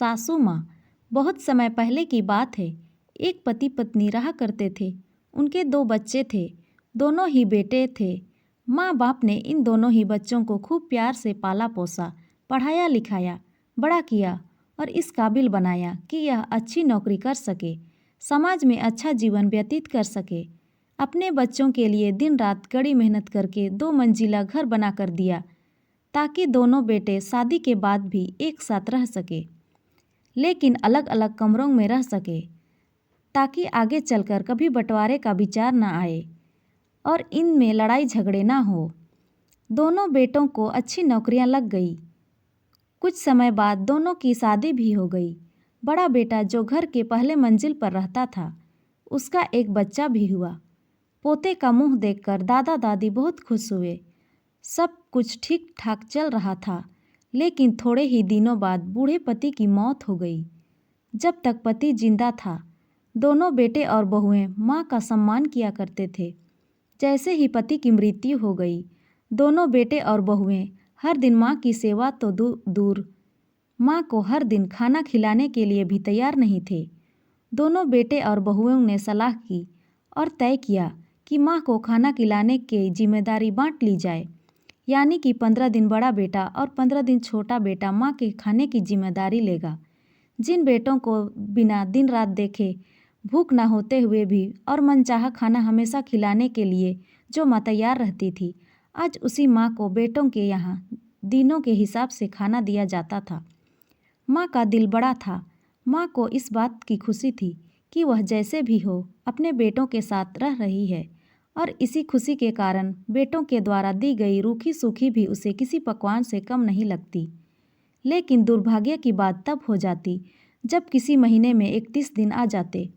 सासू माँ। बहुत समय पहले की बात है। एक पति पत्नी रहा करते थे। उनके 2 बच्चे थे, दोनों ही बेटे थे। माँ बाप ने इन दोनों ही बच्चों को खूब प्यार से पाला पोसा, पढ़ाया लिखाया, बड़ा किया और इस काबिल बनाया कि यह अच्छी नौकरी कर सके, समाज में अच्छा जीवन व्यतीत कर सके। अपने बच्चों के लिए दिन रात कड़ी मेहनत करके 2 मंजिला घर बना कर दिया, ताकि दोनों बेटे शादी के बाद भी एक साथ रह सके, लेकिन अलग अलग कमरों में रह सके, ताकि आगे चलकर कभी बंटवारे का विचार न आए और इनमें लड़ाई झगड़े ना हो। दोनों बेटों को अच्छी नौकरियां लग गई। कुछ समय बाद दोनों की शादी भी हो गई। बड़ा बेटा जो घर के पहले मंजिल पर रहता था, उसका एक बच्चा भी हुआ। पोते का मुंह देखकर दादा दादी बहुत खुश हुए। सब कुछ ठीक ठाक चल रहा था, लेकिन थोड़े ही दिनों बाद बूढ़े पति की मौत हो गई। जब तक पति जिंदा था, दोनों बेटे और बहुएं माँ का सम्मान किया करते थे। जैसे ही पति की मृत्यु हो गई, दोनों बेटे और बहुएं हर दिन माँ की सेवा तो दूर, माँ को हर दिन खाना खिलाने के लिए भी तैयार नहीं थे। दोनों बेटे और बहुओं ने सलाह की और तय किया कि माँ को खाना खिलाने की जिम्मेदारी बांट ली जाए, यानी कि 15 दिन बड़ा बेटा और 15 दिन छोटा बेटा माँ के खाने की जिम्मेदारी लेगा। जिन बेटों को बिना दिन रात देखे भूख ना होते हुए भी और मनचाहा खाना हमेशा खिलाने के लिए जो माँ तैयार रहती थी, आज उसी माँ को बेटों के यहाँ दिनों के हिसाब से खाना दिया जाता था। माँ का दिल बड़ा था। माँ को इस बात की खुशी थी कि वह जैसे भी हो अपने बेटों के साथ रह रही है, और इसी खुशी के कारण बेटों के द्वारा दी गई रूखी सूखी भी उसे किसी पकवान से कम नहीं लगती। लेकिन दुर्भाग्य की बात तब हो जाती जब किसी महीने में 31 दिन आ जाते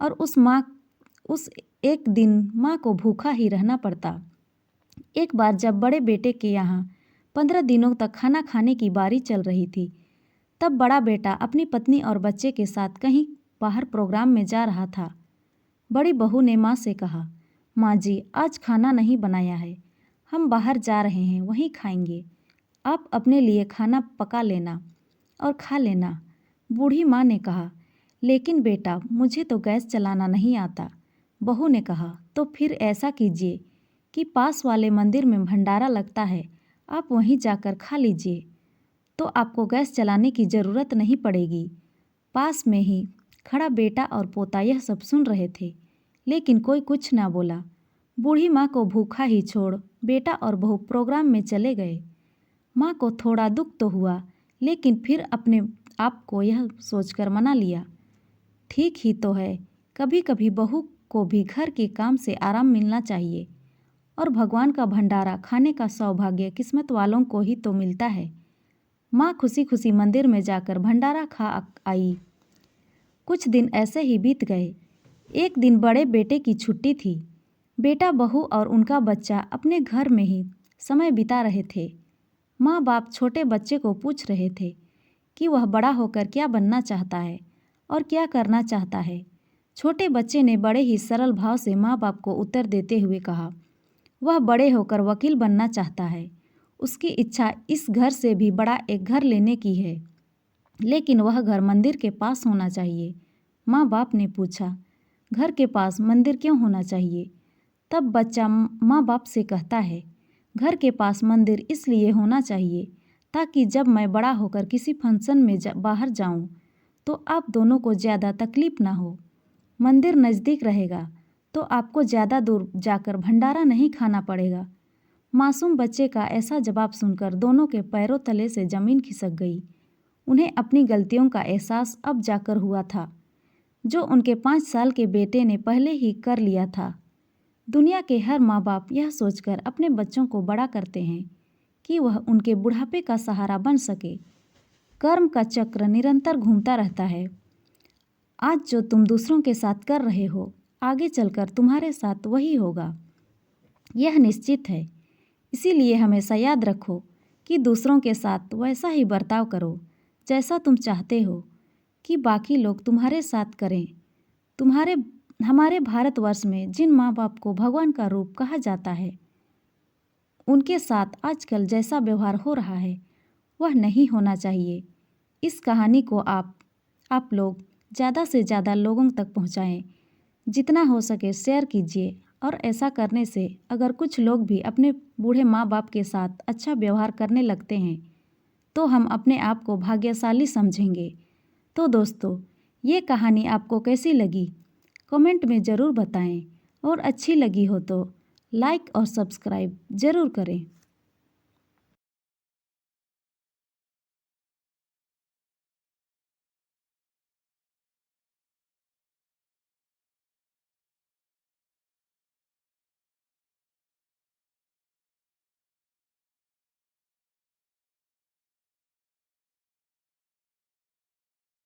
और उस एक दिन माँ को भूखा ही रहना पड़ता। एक बार जब बड़े बेटे के यहाँ 15 दिनों तक खाना खाने की बारी चल रही थी, तब बड़ा बेटा अपनी पत्नी और बच्चे के साथ कहीं बाहर प्रोग्राम में जा रहा था। बड़ी बहू ने माँ से कहा, माँ जी, आज खाना नहीं बनाया है, हम बाहर जा रहे हैं, वहीं खाएंगे। आप अपने लिए खाना पका लेना और खा लेना। बूढ़ी माँ ने कहा, लेकिन बेटा, मुझे तो गैस चलाना नहीं आता। बहू ने कहा, तो फिर ऐसा कीजिए कि पास वाले मंदिर में भंडारा लगता है, आप वहीं जाकर खा लीजिए, तो आपको गैस चलाने की ज़रूरत नहीं पड़ेगी। पास में ही खड़ा बेटा और पोता यह सब सुन रहे थे, लेकिन कोई कुछ ना बोला। बूढ़ी माँ को भूखा ही छोड़ बेटा और बहू प्रोग्राम में चले गए। माँ को थोड़ा दुख तो हुआ, लेकिन फिर अपने आप को यह सोचकर मना लिया, ठीक ही तो है, कभी कभी बहू को भी घर के काम से आराम मिलना चाहिए, और भगवान का भंडारा खाने का सौभाग्य किस्मत वालों को ही तो मिलता है। माँ खुशी खुशी मंदिर में जाकर भंडारा खा आई। कुछ दिन ऐसे ही बीत गए। एक दिन बड़े बेटे की छुट्टी थी। बेटा, बहू और उनका बच्चा अपने घर में ही समय बिता रहे थे। माँ बाप छोटे बच्चे को पूछ रहे थे कि वह बड़ा होकर क्या बनना चाहता है और क्या करना चाहता है। छोटे बच्चे ने बड़े ही सरल भाव से माँ बाप को उत्तर देते हुए कहा, वह बड़े होकर वकील बनना चाहता है। उसकी इच्छा इस घर से भी बड़ा एक घर लेने की है, लेकिन वह घर मंदिर के पास होना चाहिए। माँ बाप ने पूछा, घर के पास मंदिर क्यों होना चाहिए? तब बच्चा माँ बाप से कहता है, घर के पास मंदिर इसलिए होना चाहिए ताकि जब मैं बड़ा होकर किसी फंक्शन में बाहर जाऊं तो आप दोनों को ज़्यादा तकलीफ ना हो। मंदिर नज़दीक रहेगा तो आपको ज़्यादा दूर जाकर भंडारा नहीं खाना पड़ेगा। मासूम बच्चे का ऐसा जवाब सुनकर दोनों के पैरों तले से ज़मीन खिसक गई। उन्हें अपनी गलतियों का एहसास अब जाकर हुआ था, जो उनके 5 साल के बेटे ने पहले ही कर लिया था। दुनिया के हर माँ बाप यह सोचकर अपने बच्चों को बड़ा करते हैं कि वह उनके बुढ़ापे का सहारा बन सके। कर्म का चक्र निरंतर घूमता रहता है। आज जो तुम दूसरों के साथ कर रहे हो, आगे चलकर तुम्हारे साथ वही होगा, यह निश्चित है। इसीलिए हमेशा याद रखो कि दूसरों के साथ वैसा ही बर्ताव करो जैसा तुम चाहते हो कि बाकी लोग तुम्हारे साथ करें। हमारे भारतवर्ष में जिन माँ बाप को भगवान का रूप कहा जाता है, उनके साथ आजकल जैसा व्यवहार हो रहा है वह नहीं होना चाहिए। इस कहानी को आप लोग ज़्यादा से ज़्यादा लोगों तक पहुँचाएँ। जितना हो सके शेयर कीजिए और ऐसा करने से अगर कुछ लोग भी अपने बूढ़े माँ बाप के साथ अच्छा व्यवहार करने लगते हैं तो हम अपने आप को भाग्यशाली समझेंगे। तो दोस्तों, ये कहानी आपको कैसी लगी कमेंट में ज़रूर बताएं और अच्छी लगी हो तो लाइक और सब्सक्राइब ज़रूर करें।